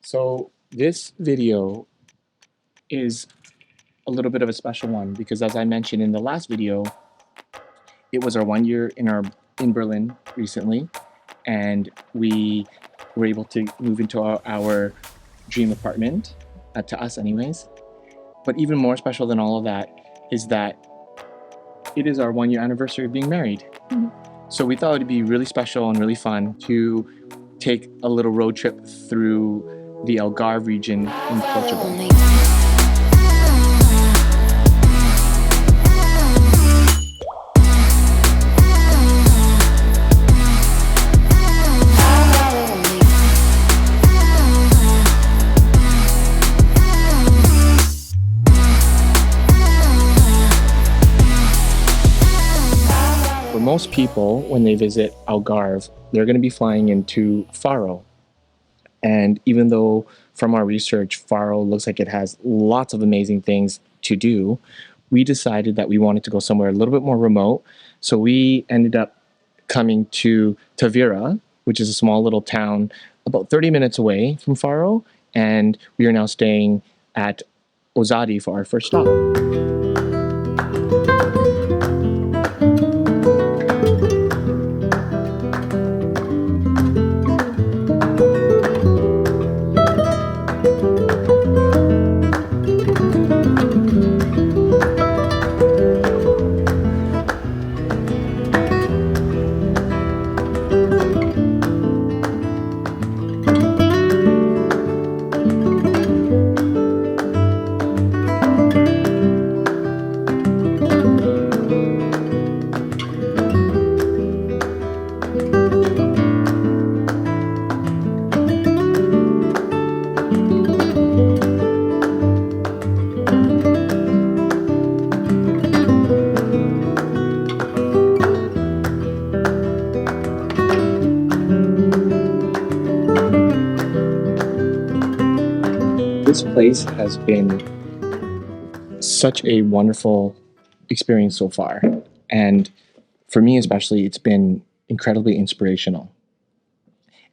So this video is a little bit of a special one because, as I mentioned in the last video, it was our 1 year in Berlin recently, and we were able to move into our dream apartment, to us anyways. But even more special than all of that is that it is our 1 year anniversary of being married. So we thought it'd be really special and really fun to take a little road trip through the Algarve region in Portugal. For most people, when they visit Algarve, they're going to be flying into Faro. And even though from our research, Faro looks like it has lots of amazing things to do, we decided that we wanted to go somewhere a little bit more remote. So we ended up coming to Tavira, which is a small little town about 30 minutes away from Faro. And we are now staying at Ozadi for our first stop. This place has been such a wonderful experience so far. And for me especially, it's been incredibly inspirational.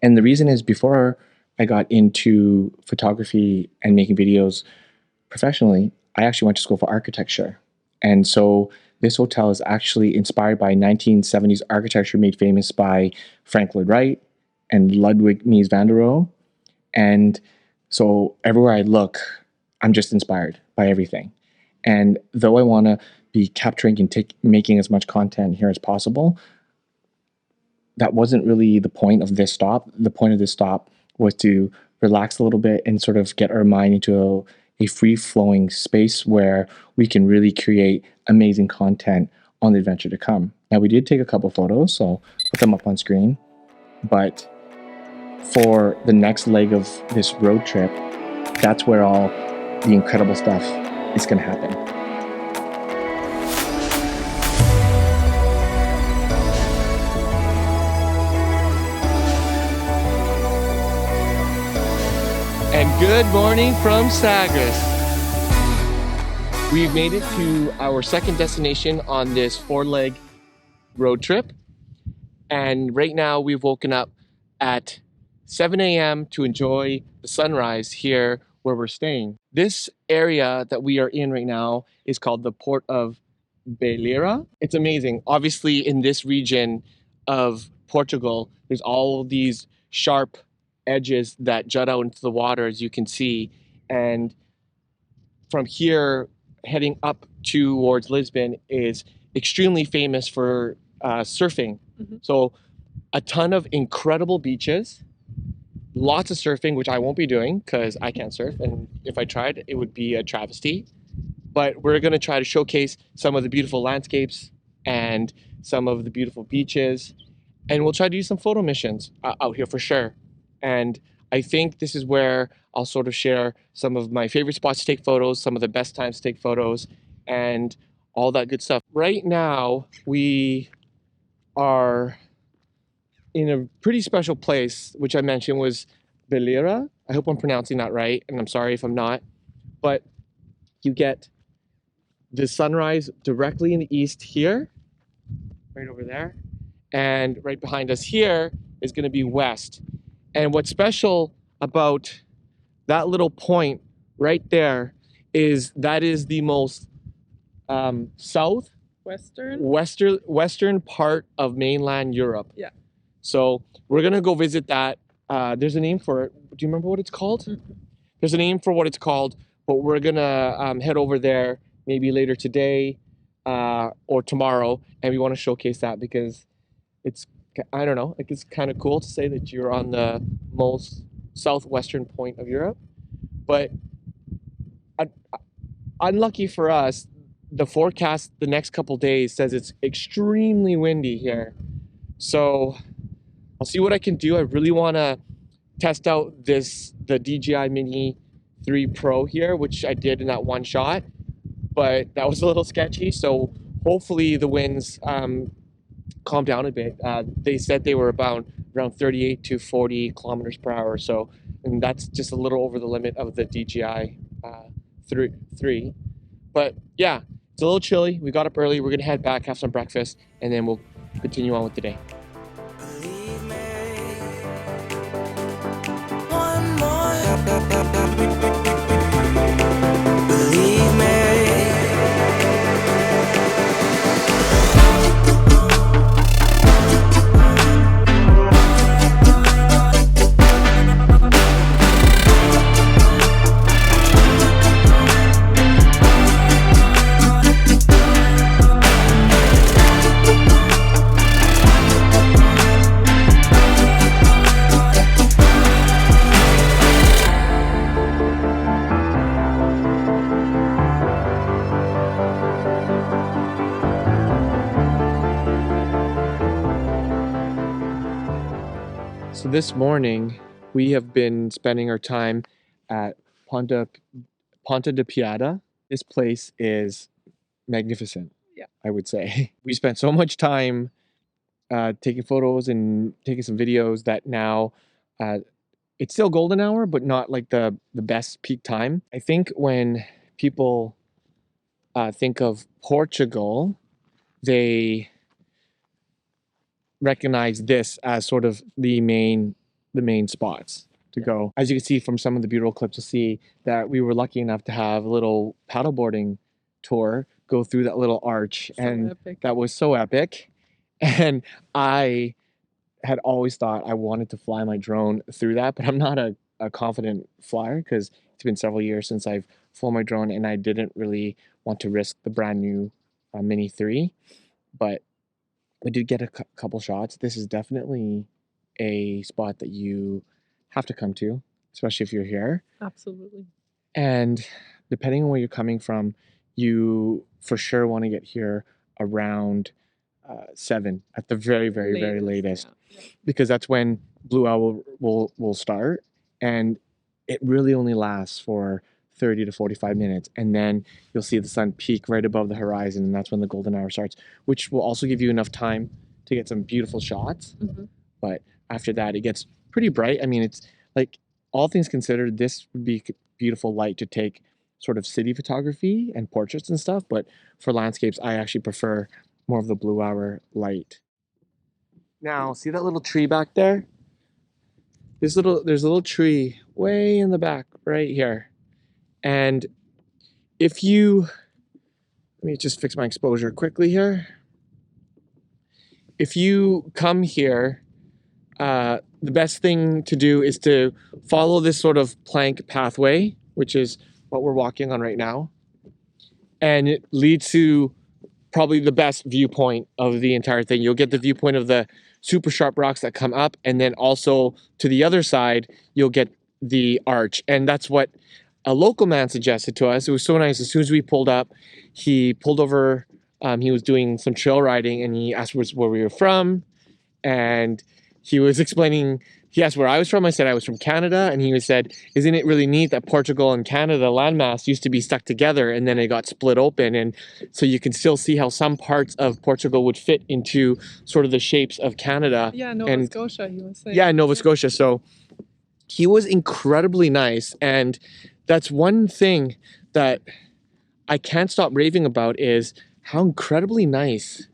And the reason is, before I got into photography and making videos professionally, I actually went to school for architecture. And so this hotel is actually inspired by 1970s architecture made famous by Frank Lloyd Wright and Ludwig Mies van der Rohe. And so everywhere I look, I'm just inspired by everything. And though I want to be capturing and making as much content here as possible, that wasn't really the point of this stop. The point of this stop was to relax a little bit and sort of get our mind into a free-flowing space where we can really create amazing content on the adventure to come. Now, we did take a couple photos, so I'll put them up on screen. But for the next leg of this road trip, that's where all the incredible stuff is going to happen. And good morning from Sagres. We've made it to our second destination on this 4-leg road trip. And right now we've woken up at 7 a.m. to enjoy the sunrise here where we're staying. This area that we are in right now is called the Port of Baleeira. It's amazing. Obviously, in this region of Portugal, there's all these sharp edges that jut out into the water, as you can see. And from here, heading up towards Lisbon is extremely famous for surfing. So a ton of incredible beaches, lots of surfing, which I won't be doing because I can't surf, and if I tried, it would be a travesty. But we're going to try to showcase some of the beautiful landscapes and some of the beautiful beaches, and we'll try to do some photo missions out here for sure. And I think this is where I'll sort of share some of my favorite spots to take photos, some of the best times to take photos, and all that good stuff. Right now, we are in a pretty special place, which I mentioned was Baleeira. I hope I'm pronouncing that right, and I'm sorry if I'm not. But you get the sunrise directly in the east here, right over there. And right behind us here is going to be west. And what's special about that little point right there that is the most south western part of mainland Europe. Yeah. So we're gonna go visit that. There's a name for it. Do you remember what it's called? There's a name for what it's called, but we're gonna head over there maybe later today or tomorrow, and we want to showcase that because it's, I don't know, like it's kind of cool to say that you're on the most southwestern point of Europe, but unlucky for us, the forecast the next couple days says it's extremely windy here. So I'll see what I can do. I really want to test out the DJI Mini 3 Pro here, which I did in that one shot, but that was a little sketchy. So hopefully the winds calm down a bit. They said they were around 38 to 40 kilometers per hour. So, and that's just a little over the limit of the DJI 3. But yeah, it's a little chilly. We got up early. We're gonna head back, have some breakfast, and then we'll continue on with the day. So this morning, we have been spending our time at Ponte de Piedade. This place is magnificent, yeah, I would say. We spent so much time taking photos and taking some videos that now it's still golden hour, but not like the best peak time. I think when people think of Portugal, they recognize this as sort of the main spots to go. As you can see from some of the beautiful clips, you'll see that we were lucky enough to have a little paddleboarding tour go through that little arch, and epic. That was so epic. And I had always thought I wanted to fly my drone through that, but I'm not a confident flyer because it's been several years since I've flown my drone, and I didn't really want to risk the brand new Mini 3. But we did get a couple shots. This is definitely a spot that you have to come to, especially if you're here. Absolutely. And depending on where you're coming from, you for sure want to get here around 7 at the very latest, yeah. Because that's when blue owl will start, and it really only lasts for 30 to 45 minutes, and then you'll see the sun peak right above the horizon, and that's when the golden hour starts, which will also give you enough time to get some beautiful shots. But after that, it gets pretty bright. I mean, it's like, all things considered, this would be beautiful light to take sort of city photography and portraits and stuff, but for landscapes, I actually prefer more of the blue hour light. Now, see that little tree back there? There's a little tree way in the back right here. And if you, let me just fix my exposure quickly here. If you come here, the best thing to do is to follow this sort of plank pathway, which is what we're walking on right now. And it leads to probably the best viewpoint of the entire thing. You'll get the viewpoint of the super sharp rocks that come up, and then also to the other side, you'll get the arch. And that's what a local man suggested to us. It was so nice. As soon as we pulled up, he pulled over. He was doing some trail riding, and he asked us where we were from. And he was explaining, he asked where I was from. I said I was from Canada. And he said, isn't it really neat that Portugal and Canada landmass used to be stuck together, and then it got split open? And so you can still see how some parts of Portugal would fit into sort of the shapes of Canada. Yeah, Nova Scotia, he was saying. Yeah, Nova Scotia. So he was incredibly nice. And that's one thing that I can't stop raving about, is how incredibly nice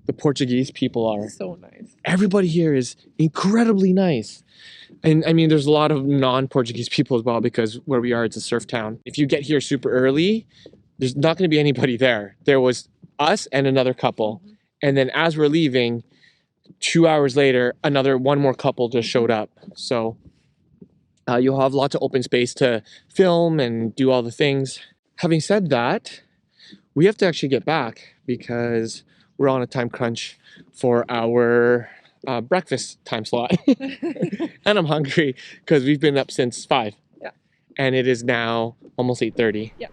the Portuguese people are. So nice. Everybody here is incredibly nice. And I mean, there's a lot of non-Portuguese people as well because where we are, it's a surf town. If you get here super early, there's not going to be anybody there. There was us and another couple. And then as we're leaving, 2 hours later, one more couple just showed up. So you'll have lots of open space to film and do all the things. Having said that, we have to actually get back because we're on a time crunch for our breakfast time slot. And I'm hungry because we've been up since 5. Yeah. And it is now almost 8:30. Yeah.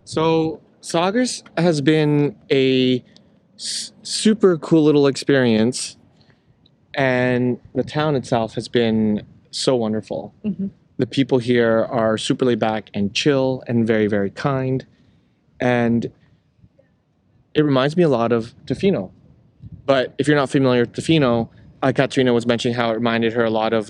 So Sagres has been a super cool little experience, and the town itself has been so wonderful. The people here are super laid back and chill and very, very kind. And it reminds me a lot of Tofino. But if you're not familiar with Tofino, Katrina was mentioning how it reminded her a lot of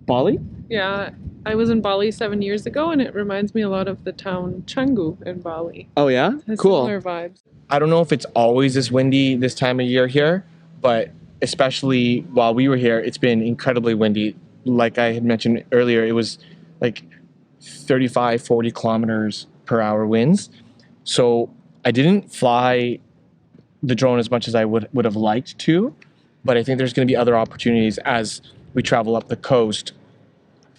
Bali. Yeah, I was in Bali 7 years ago, and it reminds me a lot of the town Canggu in Bali. Oh yeah? It has Cool. similar vibes. I don't know if it's always this windy this time of year here, but especially while we were here, it's been incredibly windy. Like I had mentioned earlier, it was like 35, 40 kilometers per hour winds. So I didn't fly the drone as much as I would have liked to, but I think there's going to be other opportunities as we travel up the coast.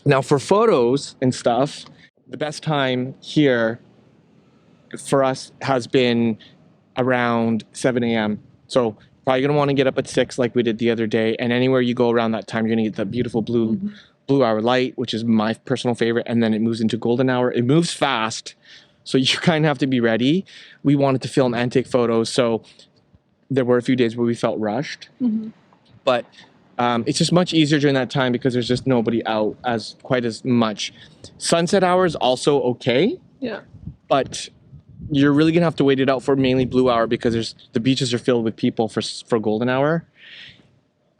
Now for photos and stuff, the best time here for us has been around 7 a.m. So probably going to want to get up at 6 like we did the other day. And anywhere you go around that time, you're going to get the beautiful blue hour light, which is my personal favorite. And then it moves into golden hour. It moves fast. So you kind of have to be ready. We wanted to film and take photos. So there were a few days where we felt rushed. But it's just much easier during that time because there's just nobody out quite as much. Sunset hour is also okay. Yeah. But you're really gonna have to wait it out for mainly blue hour because the beaches are filled with people for golden hour.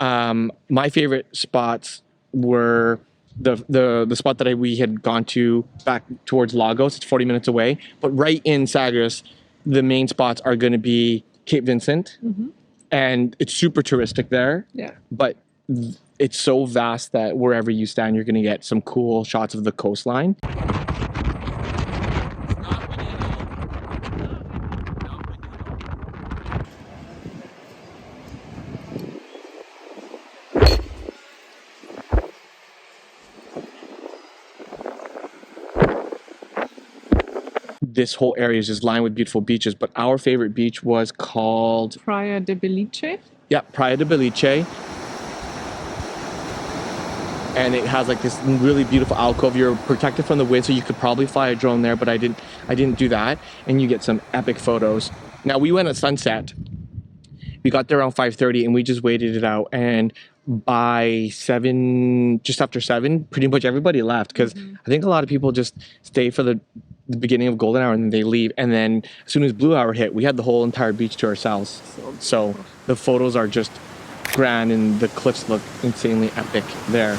My favorite spots were the spot that we had gone to back towards Lagos. It's 40 minutes away, but right in Sagres, the main spots are going to be Cape Vincent, and it's super touristic there. Yeah. But it's so vast that wherever you stand, you're going to get some cool shots of the coastline. This whole area is just lined with beautiful beaches, but our favorite beach was called Praia de Beliche. Yeah, Praia de Beliche. And it has like this really beautiful alcove. You're protected from the wind, so you could probably fly a drone there, but I didn't do that. And you get some epic photos. Now we went at sunset. We got there around 5:30 and we just waited it out. And by 7, just after 7, pretty much everybody left because I think a lot of people just stay for the beginning of golden hour and then they leave. And then as soon as blue hour hit, we had the whole entire beach to ourselves. So the photos are just grand and the cliffs look insanely epic there.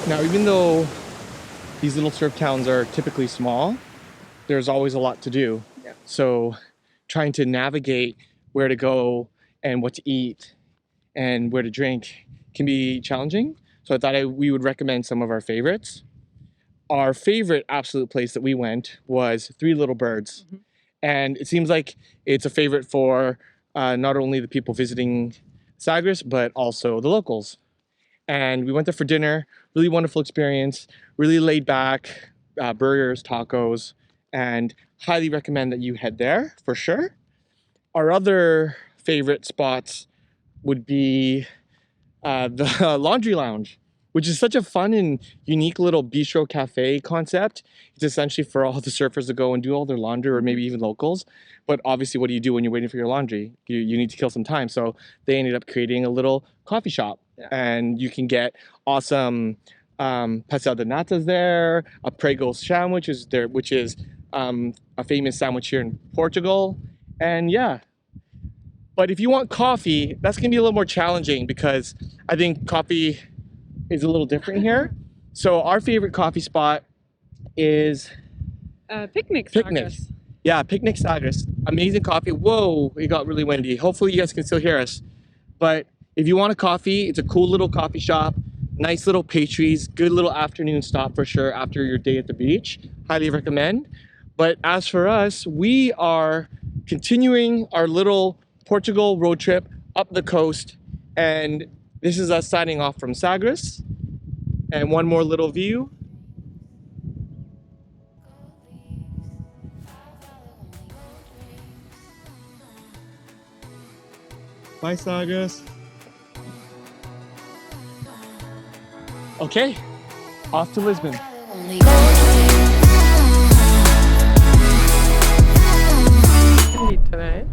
Now, even though these little surf towns are typically small, there's always a lot to do. Yeah. So trying to navigate where to go and what to eat and where to drink can be challenging. So I thought we would recommend some of our favorites. Our favorite absolute place that we went was Three Little Birds. And it seems like it's a favorite for not only the people visiting Sagres, but also the locals. And we went there for dinner, really wonderful experience, really laid back, burgers, tacos, and highly recommend that you head there for sure. Our other favorite spots would be the Laundry Lounge, which is such a fun and unique little bistro cafe concept. It's essentially for all the surfers to go and do all their laundry, or maybe even locals. But obviously, what do you do when you're waiting for your laundry? You need to kill some time. So they ended up creating a little coffee shop. Yeah. And you can get awesome pastel de natas there, a prego sandwich is there, which is a famous sandwich here in Portugal. And yeah, but if you want coffee, that's gonna be a little more challenging because I think coffee is a little different here. So our favorite coffee spot is Picnic Picnic. Sagres. Yeah, Picnic Sagres. Amazing coffee. Whoa, it got really windy. Hopefully you guys can still hear us. But if you want a coffee, it's a cool little coffee shop. Nice little pastries. Good little afternoon stop for sure after your day at the beach. Highly recommend. But as for us, we are continuing our little Portugal road trip up the coast. And this is us signing off from Sagres. And one more little view. Bye, Sagres. Okay, off to Lisbon. Windy today.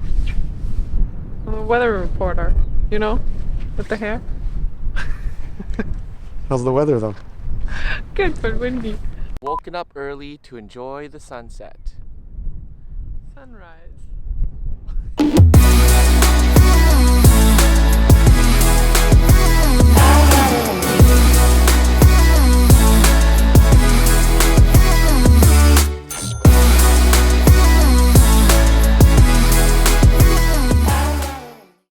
I'm a weather reporter, you know, with the hair. How's the weather though? Good, but windy. Woken up early to enjoy the sunset. Sunrise.